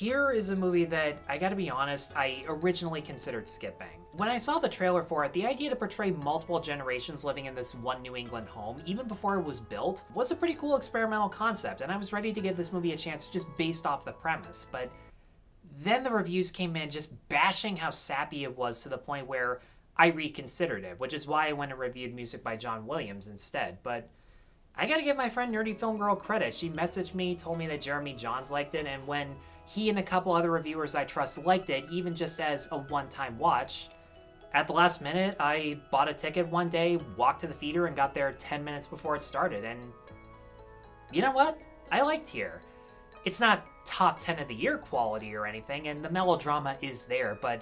Here is a movie that, I gotta be honest, I originally considered skipping. When I saw the trailer for it, the idea to portray multiple generations living in this one New England home, even before it was built, was a pretty cool experimental concept, and I was ready to give this movie a chance just based off the premise, but then the reviews came in just bashing how sappy it was to the point where I reconsidered it, which is why I went and reviewed music by John Williams instead. But I gotta give my friend Nerdy Film Girl credit. She messaged me, told me that Jeremy Johns liked it, and when he and a couple other reviewers I trust liked it, even just as a one-time watch, at the last minute, I bought a ticket one day, walked to the theater, and got there 10 minutes before it started, and you know what? I liked Here. It's not top 10 of the year quality or anything, and the melodrama is there, but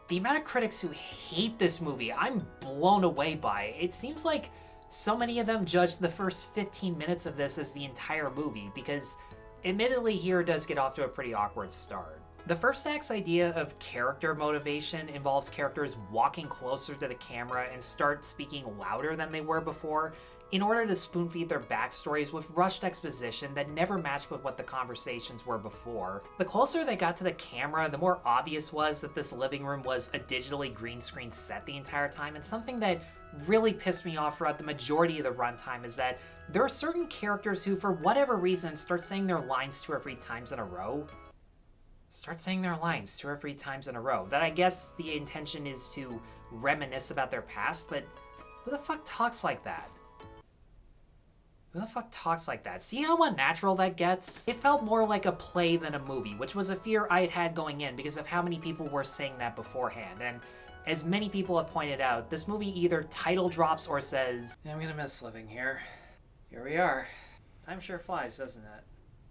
the amount of critics who hate this movie, I'm blown away by. It seems like so many of them judged the first 15 minutes of this as the entire movie, because admittedly Here does get off to a pretty awkward start. The first act's idea of character motivation involves characters walking closer to the camera and start speaking louder than they were before in order to spoon-feed their backstories with rushed exposition that never matched with what the conversations were before. The closer they got to the camera, the more obvious was that this living room was a digitally green screen set the entire time, and something that really pissed me off throughout the majority of the runtime is that there are certain characters who, for whatever reason, start saying their lines 2 or 3 times in a row. That I guess the intention is to reminisce about their past, but who the fuck talks like that? See how unnatural that gets? It felt more like a play than a movie, which was a fear I had had going in because of how many people were saying that beforehand. And as many people have pointed out, this movie either title drops or says, "I'm gonna miss living here. Here we are." Time sure flies, doesn't it?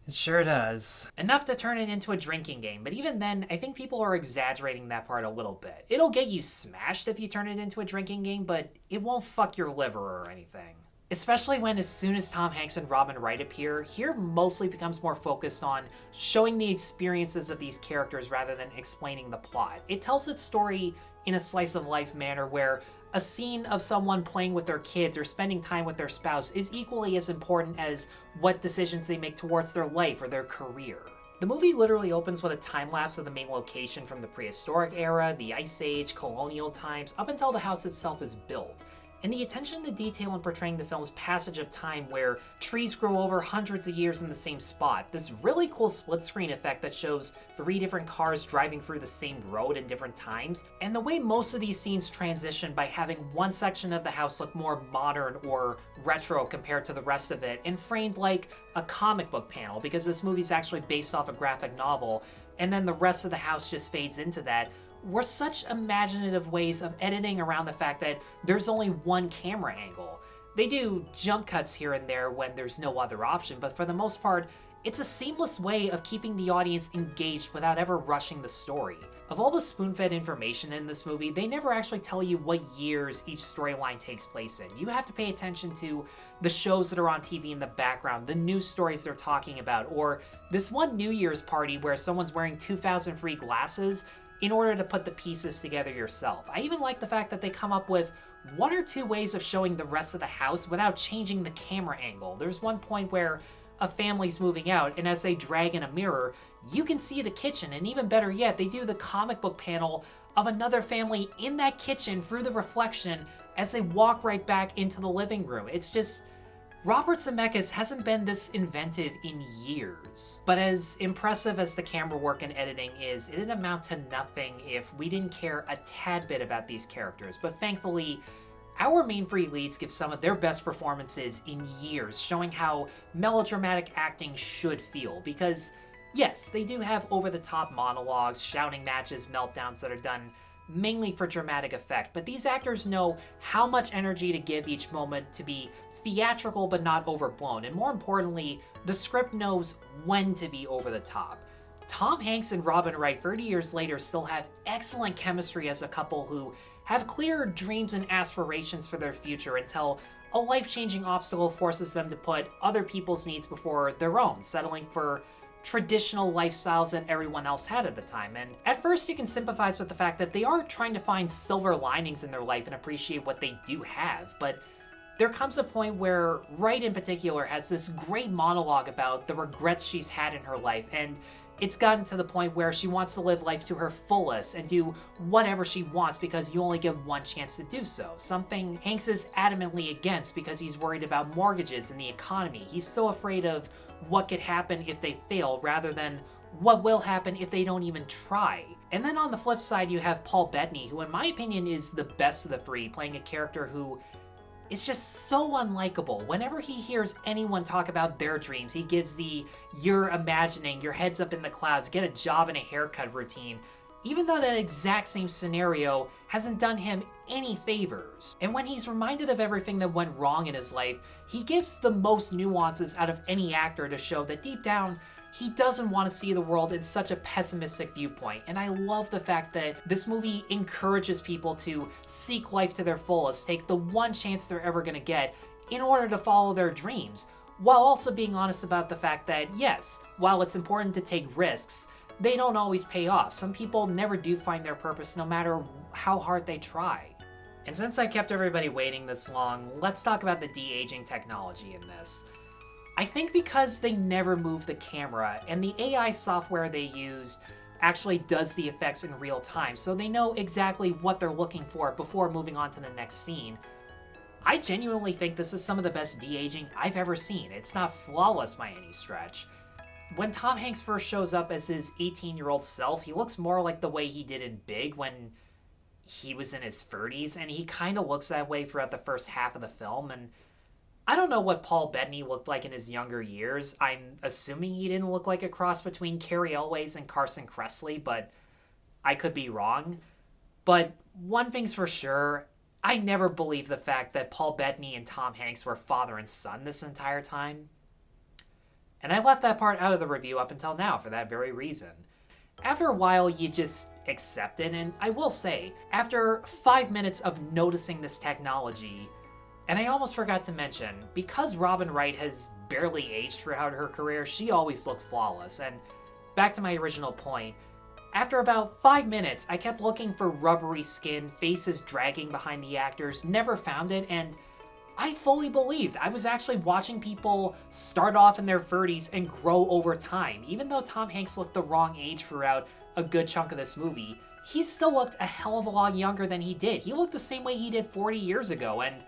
It sure does. Enough to turn it into a drinking game, but even then, I think people are exaggerating that part a little bit. It'll get you smashed if you turn it into a drinking game, but it won't fuck your liver or anything. Especially when as soon as Tom Hanks and Robin Wright appear, Here mostly becomes more focused on showing the experiences of these characters rather than explaining the plot. It tells its story in a slice-of-life manner where a scene of someone playing with their kids or spending time with their spouse is equally as important as what decisions they make towards their life or their career. The movie literally opens with a time-lapse of the main location from the prehistoric era, the Ice Age, colonial times, up until the house itself is built. And the attention to detail in portraying the film's passage of time where trees grow over hundreds of years in the same spot, this really cool split-screen effect that shows 3 different cars driving through the same road in different times, and the way most of these scenes transition by having one section of the house look more modern or retro compared to the rest of it, and framed like a comic book panel, because this movie's actually based off a graphic novel, and then the rest of the house just fades into that, were such imaginative ways of editing around the fact that there's only one camera angle. They do jump cuts here and there when there's no other option, but for the most part, it's a seamless way of keeping the audience engaged without ever rushing the story. Of all the spoon-fed information in this movie, they never actually tell you what years each storyline takes place in. You have to pay attention to the shows that are on TV in the background, the news stories they're talking about, or this one New Year's party where someone's wearing 2003 glasses in order to put the pieces together yourself. I even like the fact that they come up with 1 or 2 ways of showing the rest of the house without changing the camera angle. There's one point where a family's moving out, and as they drag in a mirror, you can see the kitchen, and even better yet, they do the comic book panel of another family in that kitchen through the reflection as they walk right back into the living room. It's just, Robert Zemeckis hasn't been this inventive in years. But as impressive as the camera work and editing is, it'd amount to nothing if we didn't care a tad bit about these characters. But thankfully, our main 3 leads give some of their best performances in years, showing how melodramatic acting should feel. Because yes, they do have over-the-top monologues, shouting matches, meltdowns that are done mainly for dramatic effect, but these actors know how much energy to give each moment to be theatrical but not overblown, and more importantly, the script knows when to be over the top. Tom Hanks and Robin Wright 30 years later still have excellent chemistry as a couple who have clear dreams and aspirations for their future until a life-changing obstacle forces them to put other people's needs before their own, settling for traditional lifestyles that everyone else had at the time. And at first you can sympathize with the fact that they are trying to find silver linings in their life and appreciate what they do have, but there comes a point where Wright in particular has this great monologue about the regrets she's had in her life, and it's gotten to the point where she wants to live life to her fullest and do whatever she wants because you only get one chance to do so. Something Hanks is adamantly against because he's worried about mortgages and the economy. He's so afraid of what could happen if they fail rather than what will happen if they don't even try. And then on the flip side, you have Paul Bettany, who in my opinion is the best of the three, playing a character who is just so unlikable. Whenever he hears anyone talk about their dreams, he gives the "you're imagining, your head's up in the clouds, get a job and a haircut" routine, even though that exact same scenario hasn't done him any favors. And when he's reminded of everything that went wrong in his life, he gives the most nuances out of any actor to show that deep down, he doesn't want to see the world in such a pessimistic viewpoint. And I love the fact that this movie encourages people to seek life to their fullest, take the one chance they're ever going to get in order to follow their dreams, while also being honest about the fact that, yes, while it's important to take risks, they don't always pay off. Some people never do find their purpose no matter how hard they try. And since I kept everybody waiting this long, let's talk about the de-aging technology in this. I think because they never move the camera, and the AI software they used actually does the effects in real time, so they know exactly what they're looking for before moving on to the next scene. I genuinely think this is some of the best de-aging I've ever seen. It's not flawless by any stretch. When Tom Hanks first shows up as his 18-year-old self, he looks more like the way he did in Big when he was in his 30s, and he kind of looks that way throughout the first half of the film, and I don't know what Paul Bettany looked like in his younger years. I'm assuming he didn't look like a cross between Cary Elwes and Carson Kressley, but I could be wrong. But one thing's for sure, I never believed the fact that Paul Bettany and Tom Hanks were father and son this entire time. And I left that part out of the review up until now for that very reason. After a while, you just accept it, and I will say, after 5 minutes of noticing this technology, and I almost forgot to mention, because Robin Wright has barely aged throughout her career, she always looked flawless. And back to my original point, after about 5 minutes, I kept looking for rubbery skin, faces dragging behind the actors, never found it, and I fully believed I was actually watching people start off in their 30s and grow over time. Even though Tom Hanks looked the wrong age throughout a good chunk of this movie, he still looked a hell of a lot younger than he did. He looked the same way he did 40 years ago, and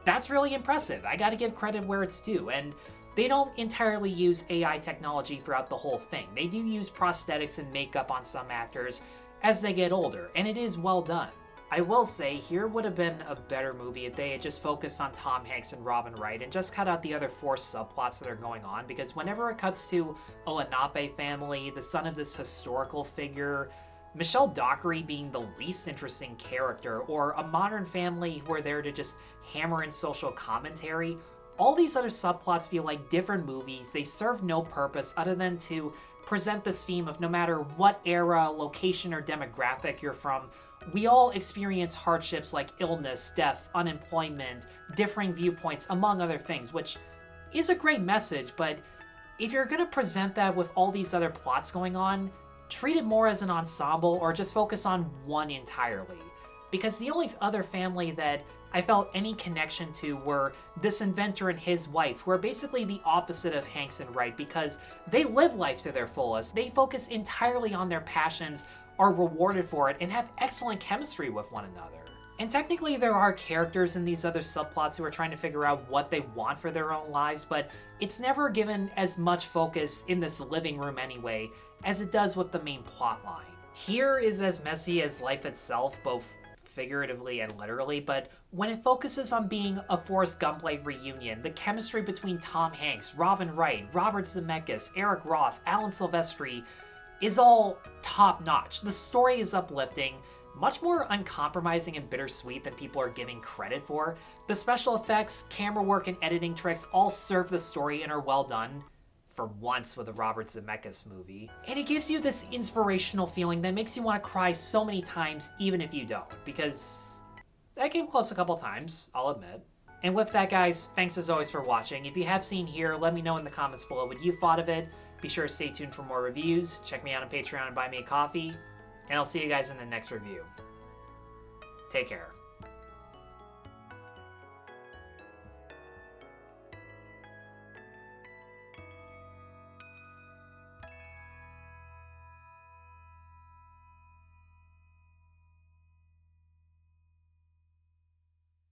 that's really impressive. I gotta give credit where it's due, and they don't entirely use AI technology throughout the whole thing. They do use prosthetics and makeup on some actors as they get older, and it is well done. I will say, here would have been a better movie if they had just focused on Tom Hanks and Robin Wright and just cut out the other 4 subplots that are going on, because whenever it cuts to a Lenape family, the son of this historical figure, Michelle Dockery being the least interesting character, or a modern family who are there to just hammer in social commentary, all these other subplots feel like different movies. They serve no purpose other than to present this theme of no matter what era, location, or demographic you're from, we all experience hardships like illness, death, unemployment, differing viewpoints, among other things, which is a great message, but if you're going to present that with all these other plots going on, treat it more as an ensemble or just focus on one entirely. Because the only other family that I felt any connection to were this inventor and his wife, who are basically the opposite of Hanks and Wright because they live life to their fullest. They focus entirely on their passions, are rewarded for it, and have excellent chemistry with one another. And technically there are characters in these other subplots who are trying to figure out what they want for their own lives, but it's never given as much focus in this living room anyway, as it does with the main plot line. Here is as messy as life itself, both figuratively and literally, but when it focuses on being a Forrest Gump-like reunion, the chemistry between Tom Hanks, Robin Wright, Robert Zemeckis, Eric Roth, Alan Silvestri is all top-notch. The story is uplifting, much more uncompromising and bittersweet than people are giving credit for. The special effects, camera work, and editing tricks all serve the story and are well done, for once with a Robert Zemeckis movie. And it gives you this inspirational feeling that makes you want to cry so many times, even if you don't, because I came close a couple times, I'll admit. And with that, guys, thanks as always for watching. If you have seen here, let me know in the comments below what you thought of it. Be sure to stay tuned for more reviews. Check me out on Patreon and buy me a coffee. And I'll see you guys in the next review. Take care.